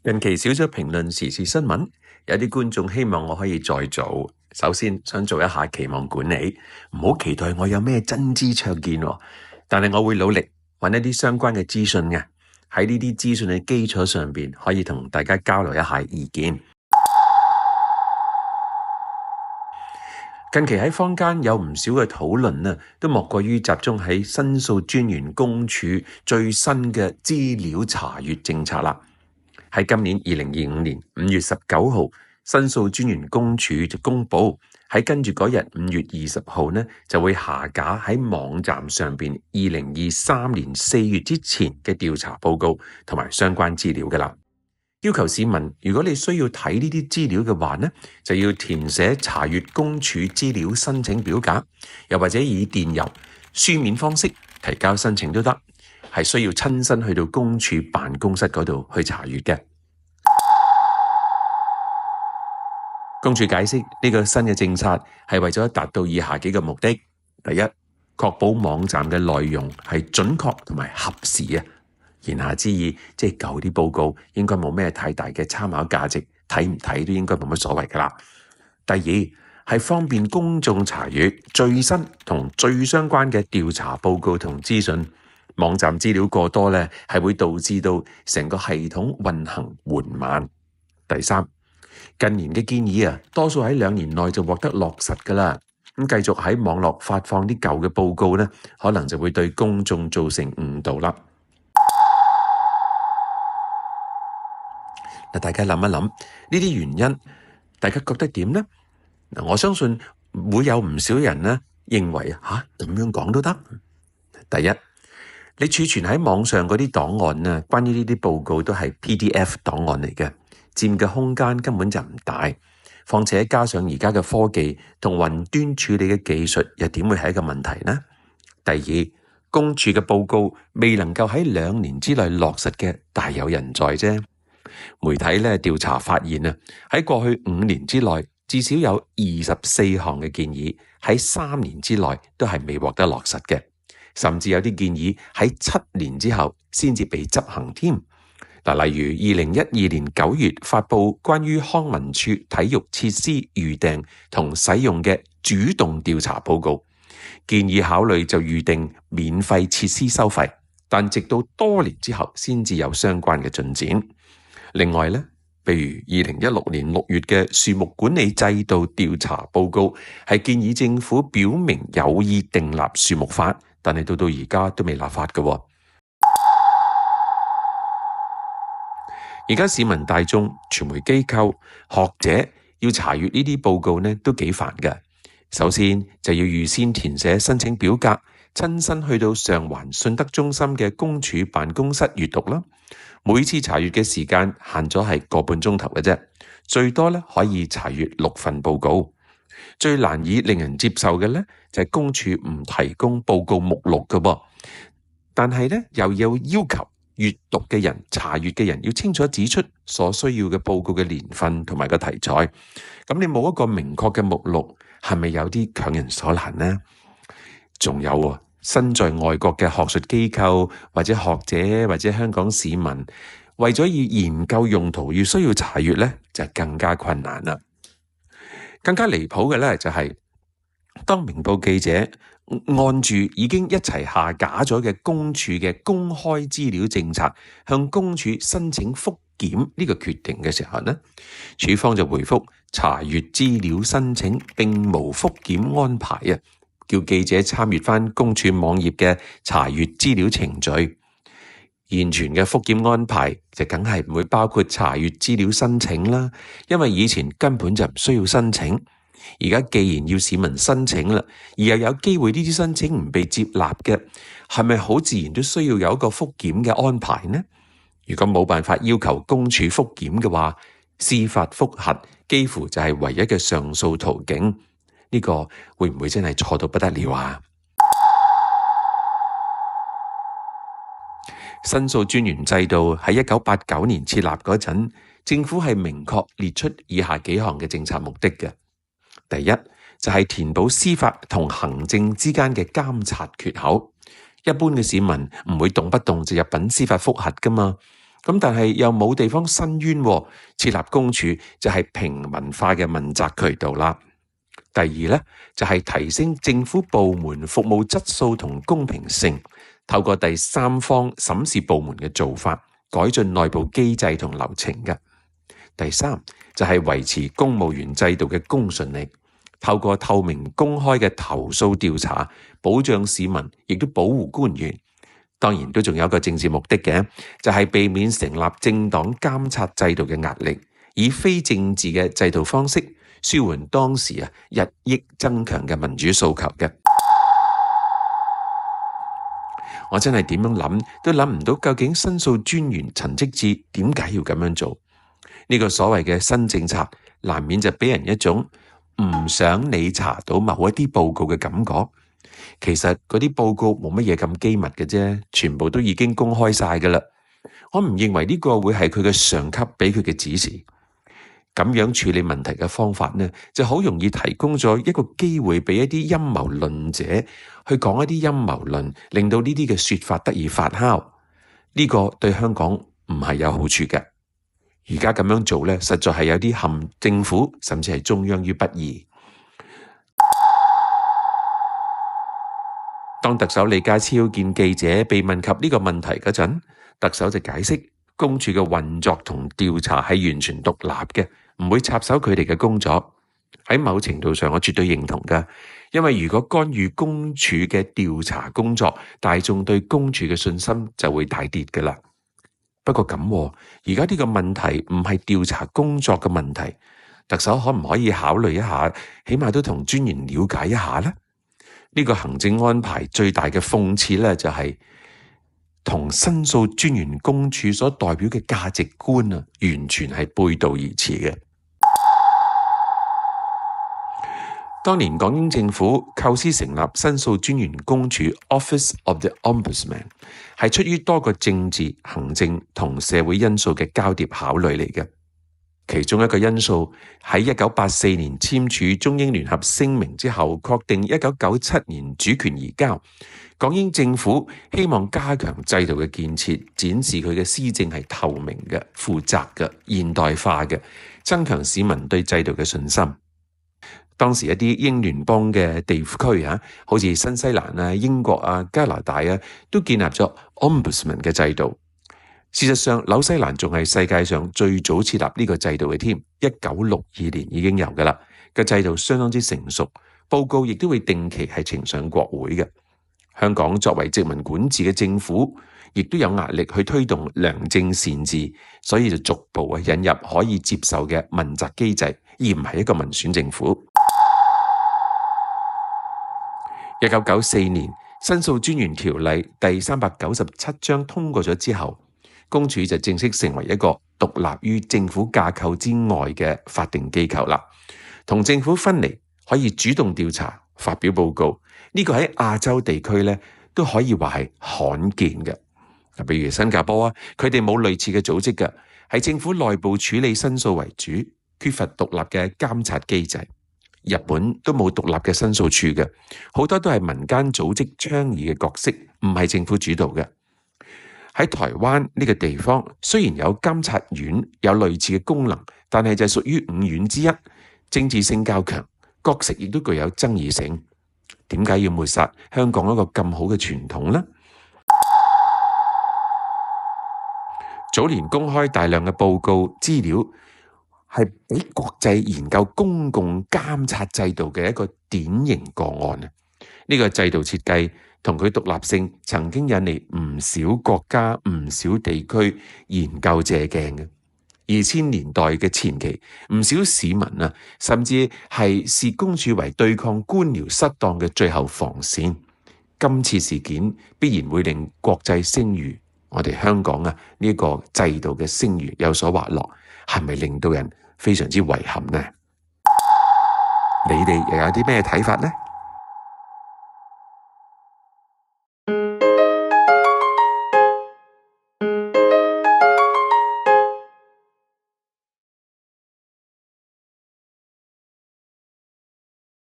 近期少咗評論時事新聞，有啲觀眾希望我可以再做。首先想做一下期望管理，唔好期待我有咩真知灼見喎，但係我會努力揾一啲相關嘅資訊嘅，喺呢啲資訊嘅基礎上邊，可以同大家交流一下意見。近期喺坊間有唔少嘅討論啊，都莫過於集中喺申訴專員公署最新嘅資料查閱政策啦。喺今年2025年5月19號，申訴專員公署就公佈喺跟住嗰日5月20號呢，就會下架喺網站上邊2023年4月之前嘅調查報告同埋相關資料㗎啦。要求市民，如果你需要睇呢啲資料嘅話呢，就要填寫查閱公署資料申請表格，又或者以電郵、書面方式提交申請都得，係需要親身去到公署辦公室嗰度去查閱嘅。公署解釋呢個新嘅政策係為咗達到以下幾個目的：第一，確保網站嘅內容係準確同埋合時啊。言下之意，即係舊啲報告應該冇咩太大嘅參考價值，睇唔睇都應該冇乜所謂噶啦。第二，係方便公眾查閱最新同最相關嘅調查報告同資訊。網站資料過多咧，係會導致到成個系統運行緩慢。第三，近年嘅建議啊，多數喺2年內就獲得落實噶啦。咁繼續喺網絡發放啲舊嘅報告咧，可能就會對公眾造成誤導啦。大家諗一諗呢啲原因，大家覺得點呢？我相信會有唔少人呢認為咁樣講都得。第一，你儲存喺網上嗰啲檔案呢，關於呢啲報告都係 PDF 檔案嚟嘅，佔嘅空間根本就唔大。況且加上而家嘅科技同雲端處理嘅技術，又點會係一個問題呢？第二，公署嘅報告未能夠喺2年之內落實嘅，大有人在啫。媒體咧調查發現啊，喺過去5年之內，至少有24項嘅建議喺3年之內都係未獲得落實嘅，甚至有啲建議喺7年之後先至被執行添。例如2012年9月發布關於康文署體育設施預訂同使用嘅主動調查報告，建議考慮就預定免費設施收費，但直到多年之後先至有相關嘅進展。另外呢，譬如2016年6月嘅樹木管理制度調查報告，係建議政府表明有意訂立樹木法，但係到而家都未立法嘅。而家市民大眾、傳媒機構、學者要查閱呢啲報告呢，都幾煩嘅。首先就要預先填寫申請表格，親身去到上環信德中心嘅公署辦公室閱讀啦。每次查閱嘅時間限咗係個半鐘頭嘅啫，最多咧可以查閱6份報告。最難以令人接受嘅咧就係公署唔提供報告目錄嘅噃，但係咧又要求閱讀嘅人、查閱嘅人要清楚指出所需要嘅報告嘅年份同埋個題材。咁你冇一個明確嘅目錄，係咪有啲強人所難呢？仲有身在外國嘅學術機構或者學者或者香港市民，為咗要研究用途要需要查閱咧，就更加困難啦。更加離譜嘅咧就係，當明報記者按住已經一齊下架咗嘅公署嘅公開資料政策，向公署申請復檢呢個決定嘅時候呢，署方就回覆查閱資料申請並無復檢安排啊，叫記者參閱翻公署網頁嘅查閱資料程序。現存嘅復檢安排就梗係唔會包括查閱資料申請啦，因為以前根本就唔需要申請。而家既然要市民申請啦，而又有機會呢啲申請唔被接納嘅，係咪好自然都需要有一個復檢嘅安排呢？如果冇辦法要求公署復檢嘅話，司法復核幾乎就係唯一嘅上訴途徑。呢個會唔會真係錯到不得了啊？申訴專員制度喺1989年設立嗰陣，政府係明確列出以下幾項嘅政策目的嘅。第一就係填補司法同行政之間嘅監察缺口。一般嘅市民唔會動不動就入稟司法復核噶嘛，咁但係又冇地方申冤，設立公署就係平民化嘅問責渠道啦。第二咧就係提升政府部門服務質素同公平性，透過第三方審視部門嘅做法，改進內部機制同流程嘅。第三就係維持公務員制度嘅公信力，透過透明公開嘅投訴調查，保障市民，亦都保護官員。當然都仲有一個政治目的嘅，就係避免成立政黨監察制度嘅壓力，以非政治嘅制度方式舒緩當時日益增強嘅民主訴求嘅。我真係點樣諗都諗唔到，究竟申訴專員陳積志點解要咁樣做？呢個所謂嘅新政策，難免就俾人一種唔想你查到某一啲報告嘅感覺。其實嗰啲報告冇乜嘢咁機密嘅啫，全部都已經公開晒噶啦。我唔認為呢個會係佢嘅上級俾佢嘅指示。咁樣處理問題嘅方法呢，就好容易提供咗一個機會俾一啲陰謀論者去講一啲陰謀論，令到呢啲嘅說法得以發酵。呢個對香港唔係有好處嘅。而家咁樣做呢，實在係有啲陷政府甚至係中央於不義。當特首李家超見記者被問及呢個問題嗰陣，特首就解釋公署嘅運作同調查係完全獨立嘅，唔會插手佢哋嘅工作。喺某程度上，我絕對認同㗎，因為如果干預公署嘅調查工作，大眾對公署嘅信心就會大跌㗎啦。不過咁，而家呢個問題唔係調查工作嘅問題，特首可唔可以考慮一下，起碼都同專員了解一下呢？呢個行政安排最大嘅諷刺咧，就係同申訴專員公署所代表嘅價值觀完全係背道而馳嘅。當年港英政府構思成立申訴專員公署 Office of the Ombudsman， 係出於多個政治、行政同社會因素嘅交疊考慮嚟嘅。其中一個因素喺1984年簽署中英聯合聲明之後，確定1997年主權移交。港英政府希望加強制度嘅建設，展示佢嘅施政係透明嘅、負責嘅、現代化嘅，增強市民對制度嘅信心。當時一啲英聯邦嘅地區好似新西蘭、英國、加拿大都建立咗 Ombudsman 嘅制度。事實上，紐西蘭仲係世界上最早設立呢個制度嘅添，1962年已經有㗎啦。個制度相當之成熟，報告亦都會定期係呈上國會嘅。香港作為殖民管治嘅政府，亦都有壓力去推動良政善治，所以就逐步引入可以接受嘅問責機制，而唔係一個民選政府。1994年，申訴專員條例第397章通過咗之後，公署就正式成為一個獨立於政府架構之外嘅法定機構啦，同政府分離，可以主動調查、發表報告。呢個喺亞洲地區咧都可以話係罕見嘅。比如新加坡佢哋冇類似嘅組織嘅，喺政府內部處理申訴為主，缺乏獨立嘅監察機制。日本都冇獨立嘅申訴處嘅，好多都係民間組織倡議嘅角色，唔係政府主導嘅。喺台灣呢個地方，雖然有監察院，有類似嘅功能，但係就屬於五院之一，政治性較強，角色亦都具有爭議性。點解要抹殺香港一個咁好嘅傳統呢？早年公開大量嘅報告資料，係俾國際研究公共監察制度嘅一個典型個案。呢個制度設計同佢獨立性曾經引嚟唔少國家、唔少地區研究借鏡嘅。2000年代嘅前期，唔少市民甚至係視公署為對抗官僚失當嘅最後防線。今次事件必然會令國際聲譽，我哋香港呢個制度嘅聲譽有所滑落，係咪令到人非常之遺憾呢？你哋又有啲咩睇法呢？